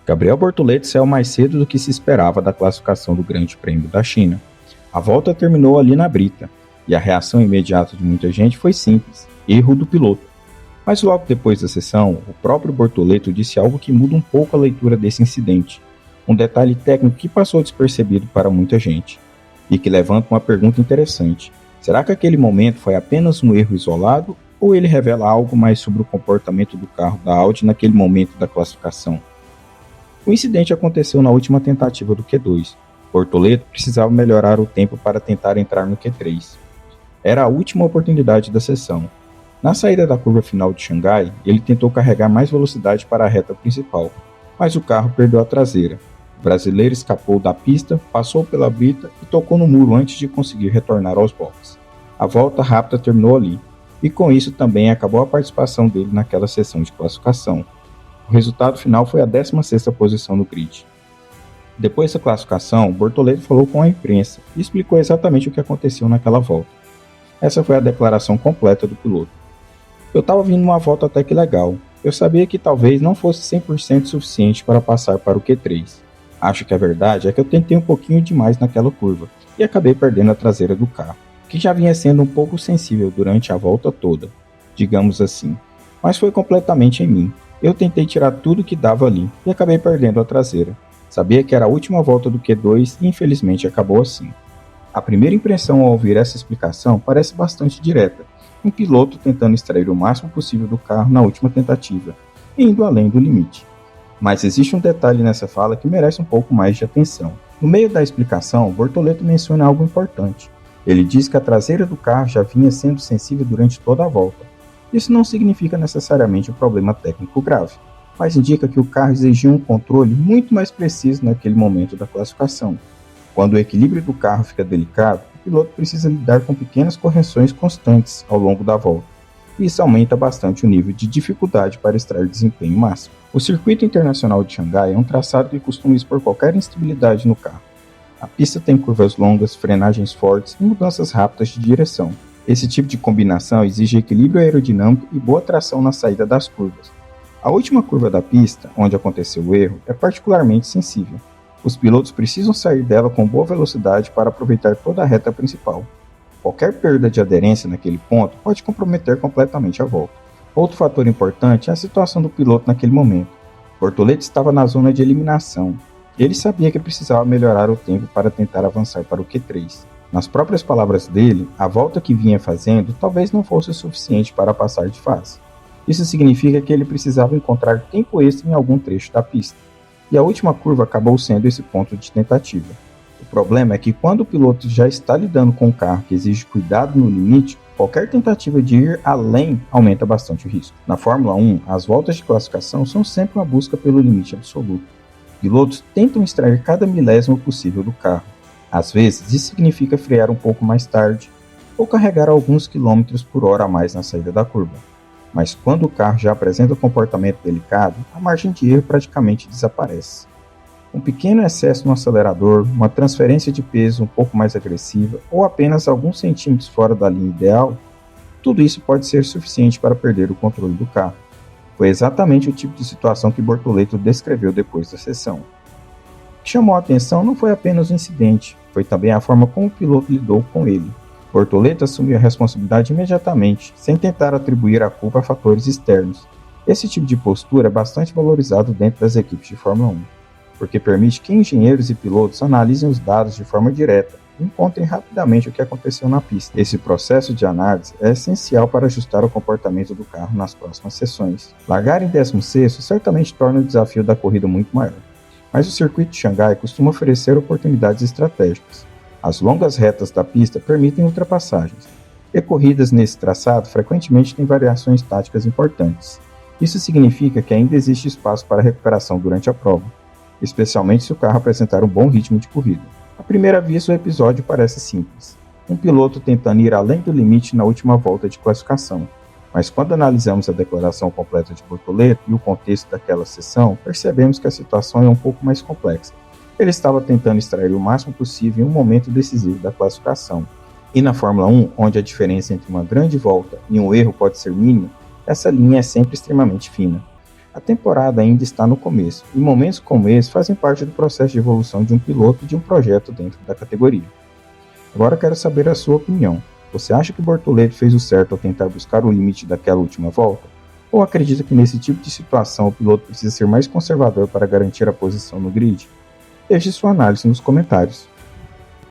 Gabriel Bortoleto saiu mais cedo do que se esperava da classificação do Grande Prêmio da China. A volta terminou ali na brita, e a reação imediata de muita gente foi simples: erro do piloto. Mas logo depois da sessão, o próprio Bortoleto disse algo que muda um pouco a leitura desse incidente, um detalhe técnico que passou despercebido para muita gente, e que levanta uma pergunta interessante: será que aquele momento foi apenas um erro isolado, ou ele revela algo mais sobre o comportamento do carro da Audi naquele momento da classificação? O incidente aconteceu na última tentativa do Q2. Bortoleto precisava melhorar o tempo para tentar entrar no Q3. Era a última oportunidade da sessão. Na saída da curva final de Xangai, ele tentou carregar mais velocidade para a reta principal, mas o carro perdeu a traseira. O brasileiro escapou da pista, passou pela brita e tocou no muro antes de conseguir retornar aos boxes. A volta rápida terminou ali, e com isso também acabou a participação dele naquela sessão de classificação. O resultado final foi a 16ª posição no grid. Depois da classificação, Bortoleto falou com a imprensa e explicou exatamente o que aconteceu naquela volta. Essa foi a declaração completa do piloto. Eu estava vindo uma volta até que legal. Eu sabia que talvez não fosse 100% suficiente para passar para o Q3. Acho que a verdade é que eu tentei um pouquinho demais naquela curva e acabei perdendo a traseira do carro, que já vinha sendo um pouco sensível durante a volta toda, digamos assim. Mas foi completamente em mim. Eu tentei tirar tudo que dava ali e acabei perdendo a traseira. Sabia que era a última volta do Q2 e infelizmente acabou assim. A primeira impressão ao ouvir essa explicação parece bastante direta. Um piloto tentando extrair o máximo possível do carro na última tentativa, indo além do limite. Mas existe um detalhe nessa fala que merece um pouco mais de atenção. No meio da explicação, Bortoleto menciona algo importante. Ele diz que a traseira do carro já vinha sendo sensível durante toda a volta. Isso não significa necessariamente um problema técnico grave, mas indica que o carro exigia um controle muito mais preciso naquele momento da classificação. Quando o equilíbrio do carro fica delicado, o piloto precisa lidar com pequenas correções constantes ao longo da volta, e isso aumenta bastante o nível de dificuldade para extrair desempenho máximo. O Circuito Internacional de Xangai é um traçado que costuma expor qualquer instabilidade no carro. A pista tem curvas longas, frenagens fortes e mudanças rápidas de direção. Esse tipo de combinação exige equilíbrio aerodinâmico e boa tração na saída das curvas. A última curva da pista, onde aconteceu o erro, é particularmente sensível. Os pilotos precisam sair dela com boa velocidade para aproveitar toda a reta principal. Qualquer perda de aderência naquele ponto pode comprometer completamente a volta. Outro fator importante é a situação do piloto naquele momento. Bortoleto estava na zona de eliminação. Ele sabia que precisava melhorar o tempo para tentar avançar para o Q3. Nas próprias palavras dele, a volta que vinha fazendo talvez não fosse o suficiente para passar de fase. Isso significa que ele precisava encontrar tempo extra em algum trecho da pista. E a última curva acabou sendo esse ponto de tentativa. O problema é que quando o piloto já está lidando com um carro que exige cuidado no limite, qualquer tentativa de ir além aumenta bastante o risco. Na Fórmula 1, as voltas de classificação são sempre uma busca pelo limite absoluto. Pilotos tentam extrair cada milésimo possível do carro. Às vezes, isso significa frear um pouco mais tarde ou carregar alguns quilômetros por hora a mais na saída da curva. Mas quando o carro já apresenta um comportamento delicado, a margem de erro praticamente desaparece. Um pequeno excesso no acelerador, uma transferência de peso um pouco mais agressiva ou apenas alguns centímetros fora da linha ideal, tudo isso pode ser suficiente para perder o controle do carro. Foi exatamente o tipo de situação que Bortoleto descreveu depois da sessão. O que chamou a atenção não foi apenas o incidente, foi também a forma como o piloto lidou com ele. Bortoleto assumiu a responsabilidade imediatamente, sem tentar atribuir a culpa a fatores externos. Esse tipo de postura é bastante valorizado dentro das equipes de Fórmula 1, porque permite que engenheiros e pilotos analisem os dados de forma direta e encontrem rapidamente o que aconteceu na pista. Esse processo de análise é essencial para ajustar o comportamento do carro nas próximas sessões. Largar em 16º certamente torna o desafio da corrida muito maior, mas o circuito de Xangai costuma oferecer oportunidades estratégicas. As longas retas da pista permitem ultrapassagens, e corridas nesse traçado frequentemente têm variações táticas importantes. Isso significa que ainda existe espaço para recuperação durante a prova, especialmente se o carro apresentar um bom ritmo de corrida. À primeira vista, o episódio parece simples. Um piloto tentando ir além do limite na última volta de classificação. Mas quando analisamos a declaração completa de Bortoleto e o contexto daquela sessão, percebemos que a situação é um pouco mais complexa. Ele estava tentando extrair o máximo possível em um momento decisivo da classificação. E na Fórmula 1, onde a diferença entre uma grande volta e um erro pode ser mínima, essa linha é sempre extremamente fina. A temporada ainda está no começo, e momentos como esse fazem parte do processo de evolução de um piloto e de um projeto dentro da categoria. Agora quero saber a sua opinião. Você acha que Bortoleto fez o certo ao tentar buscar o limite daquela última volta? Ou acredita que nesse tipo de situação o piloto precisa ser mais conservador para garantir a posição no grid? Deixe sua análise nos comentários.